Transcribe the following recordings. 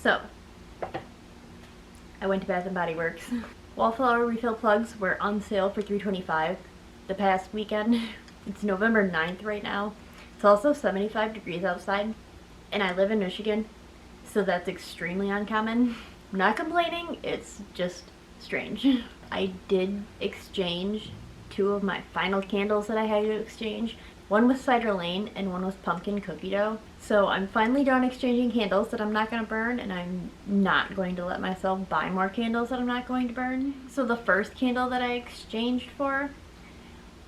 So, I went to Bath and Body Works. Wallflower refill plugs were on sale for $3.25 the past weekend. It's November 9th right now. It's also 75 degrees outside, and I live in Michigan, so that's extremely uncommon. I'm not complaining, it's just strange. I did exchange 2 of my final candles that I had to exchange. One was Cider Lane and one was Pumpkin Cookie Dough. So I'm finally done exchanging candles that I'm not going to burn, and I'm not going to let myself buy more candles that I'm not going to burn. So the first candle that I exchanged for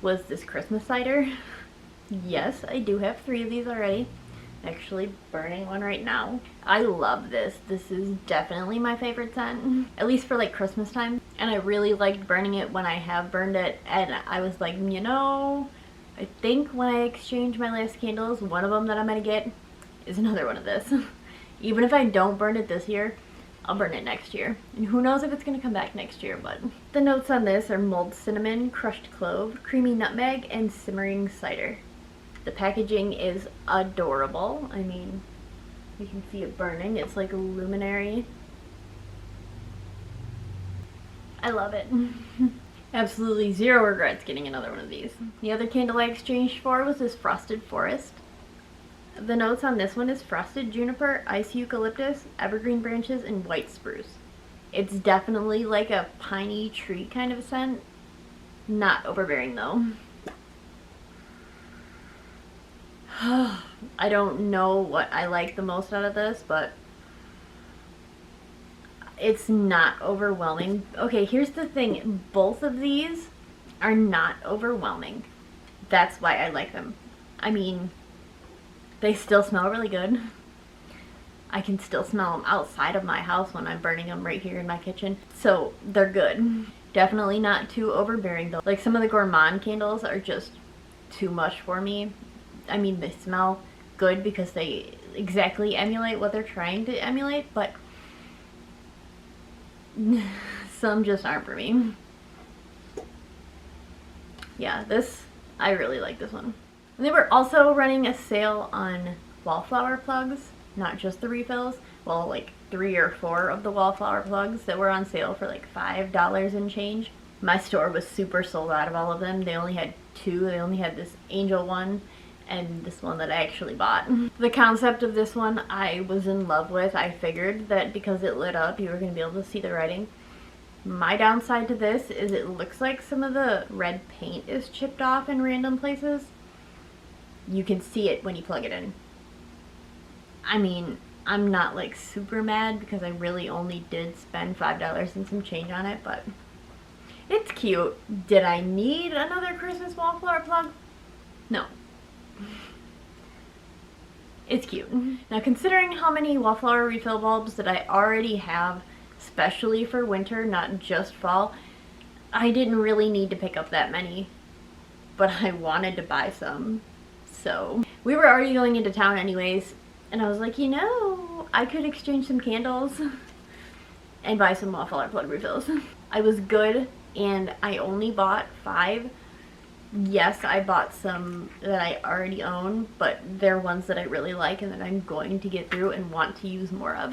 was this Christmas cider. Yes, I do have 3 of these already. Actually burning one right now. I love this. This is definitely my favorite scent, at least for like Christmas time. And I really liked burning it when I have burned it, and I was like, you know, I think when I exchange my last candles, one of them that I'm gonna get is another one of this. Even if I don't burn it this year, I'll burn it next year. And who knows if it's gonna come back next year, but. The notes on this are mulled cinnamon, crushed clove, creamy nutmeg, and simmering cider. The packaging is adorable. I mean, you can see it burning. It's like a luminary. I love it. Absolutely zero regrets getting another one of these. The other candle I exchanged for was this Frosted Forest. The notes on this one is frosted juniper, ice eucalyptus, evergreen branches, and white spruce. It's definitely like a piney tree kind of scent. Not overbearing though. I don't know what I like the most out of this, but it's not overwhelming. Okay, here's the thing. Both of these are not overwhelming. That's why I like them. I mean, they still smell really good. I can still smell them outside of my house when I'm burning them right here in my kitchen. So they're good. Definitely not too overbearing though. Like some of the gourmand candles are just too much for me. I mean, they smell good because they exactly emulate what they're trying to emulate, but some just aren't for me. Yeah, I really like this one. And they were also running a sale on Wallflower plugs, not just the refills. Well, like 3 or 4 of the Wallflower plugs that were on sale for like $5 and change. My store was super sold out of all of them. They only had 2. They only had this angel one and this one that I actually bought. The concept of this one I was in love with. I figured that because it lit up, you were going to be able to see the writing. My downside to this is it looks like some of the red paint is chipped off in random places. You can see it when you plug it in. I mean, I'm not like super mad because I really only did spend $5 and some change on it, but it's cute. Did I need another Christmas Wallflower plug? No. It's cute. Now, considering how many Wallflower refill bulbs that I already have, especially for winter, not just fall, I didn't really need to pick up that many, but I wanted to buy some. So we were already going into town anyways, and I was like, you know, I could exchange some candles and buy some Wallflower plug refills. I was good, and I only bought 5. Yes, I bought some that I already own, but they're ones that I really like and that I'm going to get through and want to use more of.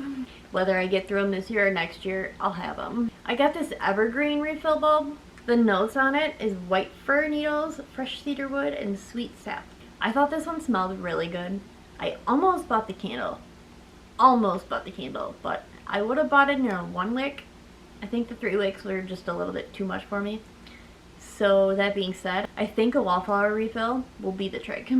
Whether I get through them this year or next year, I'll have them. I got this evergreen refill bulb. The notes on it is white fir needles, fresh cedar wood, and sweet sap. I thought this one smelled really good. I almost bought the candle. But I would have bought it in a 1 wick. I think the 3 wicks were just a little bit too much for me. So that being said, I think a Wallflower refill will be the trick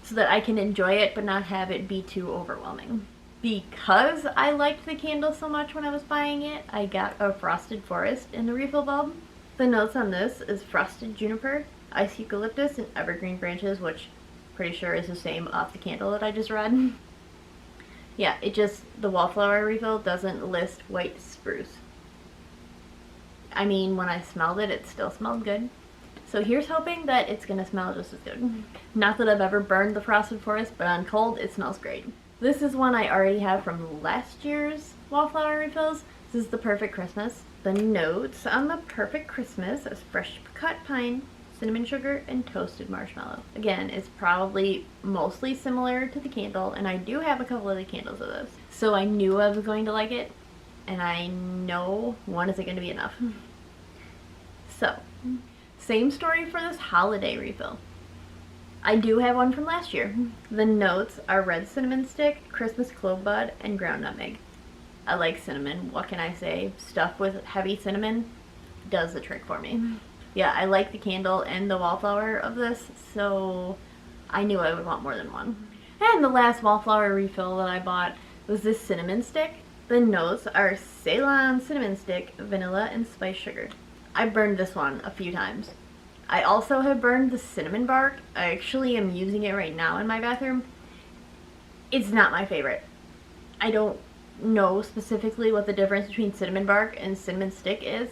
so that I can enjoy it but not have it be too overwhelming. Because I liked the candle so much when I was buying it, I got a Frosted Forest in the refill bulb. The notes on this is frosted juniper, ice eucalyptus, and evergreen branches, which I'm pretty sure is the same off the candle that I just read. Yeah, the Wallflower refill doesn't list white spruce. I mean, when I smelled it, it still smelled good. So here's hoping that it's going to smell just as good. Not that I've ever burned the Frosted Forest, but on cold, it smells great. This is one I already have from last year's Wallflower refills. This is the Perfect Christmas. The notes on the Perfect Christmas is fresh cut pine, cinnamon sugar, and toasted marshmallow. Again, it's probably mostly similar to the candle, and I do have a couple of the candles of this. So I knew I was going to like it, and I know one isn't going to be enough. So, same story for this holiday refill. I do have one from last year. The notes are red cinnamon stick, Christmas clove bud, and ground nutmeg. I like cinnamon, what can I say? Stuff with heavy cinnamon does the trick for me. Yeah, I like the candle and the wallflower of this, so I knew I would want more than one. And the last wallflower refill that I bought was this cinnamon stick. The notes are Ceylon cinnamon stick, vanilla, and spice sugar. I burned this one a few times. I also have burned the cinnamon bark. I actually am using it right now in my bathroom. It's not my favorite. I don't know specifically what the difference between cinnamon bark and cinnamon stick is.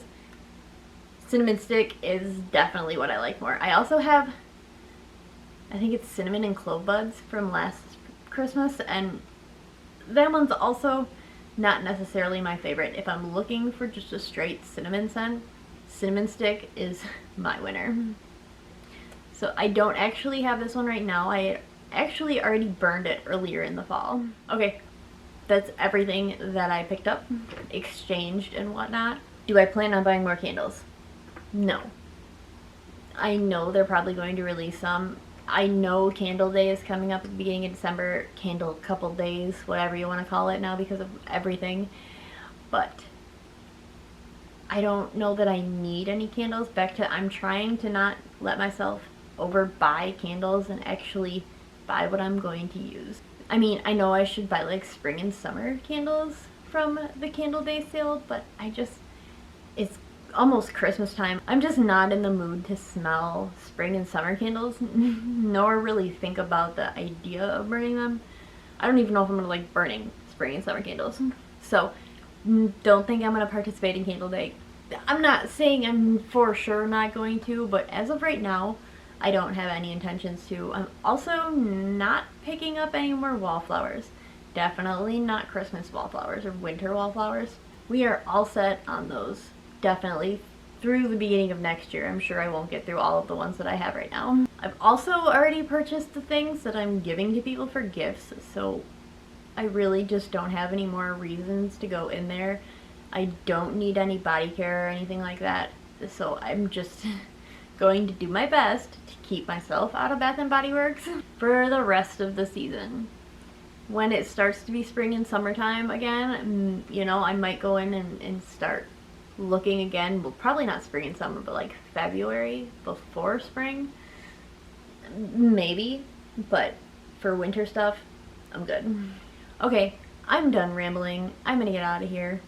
Cinnamon stick is definitely what I like more. I also have, I think it's cinnamon and clove buds from last Christmas, and that one's also not necessarily my favorite. If I'm looking for just a straight cinnamon scent, cinnamon stick is my winner. So I don't actually have this one right now. I actually already burned it earlier in the fall. Okay, that's everything that I picked up, exchanged, and whatnot. Do I plan on buying more candles? No. I know they're probably going to release some. I know Candle Day is coming up at the beginning of December. Candle couple days, whatever you want to call it now because of everything. But I don't know that I need any candles. Back to, I'm trying to not let myself overbuy candles and actually buy what I'm going to use. I mean, I know I should buy like spring and summer candles from the Candle Day sale, but it's almost Christmas time. I'm just not in the mood to smell spring and summer candles, nor really think about the idea of burning them. I don't even know if I'm gonna like burning spring and summer candles. So don't think I'm gonna participate in Candle Day. I'm not saying I'm for sure not going to, but as of right now, I don't have any intentions to. I'm also not picking up any more wallflowers. Definitely not Christmas wallflowers or winter wallflowers. We are all set on those. Definitely through the beginning of next year. I'm sure I won't get through all of the ones that I have right now. I've also already purchased the things that I'm giving to people for gifts, so I really just don't have any more reasons to go in there. I don't need any body care or anything like that, so I'm just going to do my best to keep myself out of Bath & Body Works for the rest of the season. When it starts to be spring and summertime again, you know, I might go in and start looking again. Well, probably not spring and summer, but like February before spring. Maybe, but for winter stuff, I'm good. Okay, I'm done rambling. I'm gonna get out of here.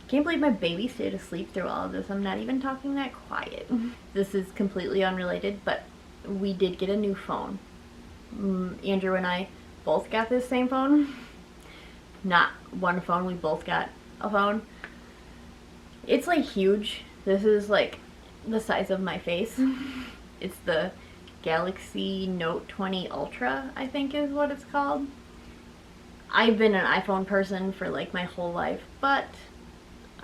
Can't believe my baby stayed asleep through all of this. I'm not even talking that quiet. This is completely unrelated, but we did get a new phone. Andrew and I both got this same phone. Not one phone, we both got a phone. It's like huge. This is like the size of my face. It's the Galaxy Note 20 Ultra, I think is what it's called. I've been an iPhone person for like my whole life, but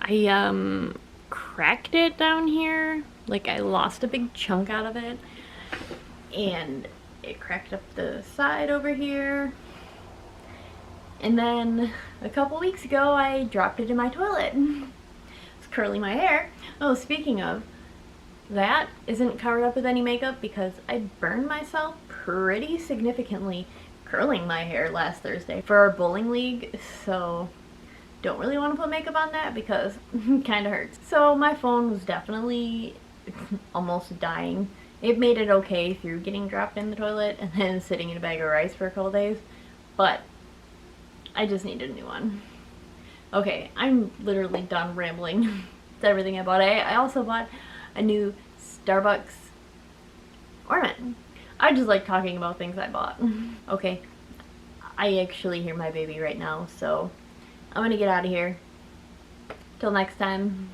I cracked it down here. Like I lost a big chunk out of it, and it cracked up the side over here. And then a couple weeks ago I dropped it in my toilet. Curling my hair. Oh, speaking of, that isn't covered up with any makeup because I burned myself pretty significantly curling my hair last Thursday for our bowling league, so don't really want to put makeup on that because it kind of hurts. So my phone was definitely almost dying. It made it okay through getting dropped in the toilet and then sitting in a bag of rice for a couple days, but I just needed a new one. Okay, I'm literally done rambling. It's everything I bought. I also bought a new Starbucks ornament. I just like talking about things I bought. Okay, I actually hear my baby right now, so I'm gonna get out of here. Till next time.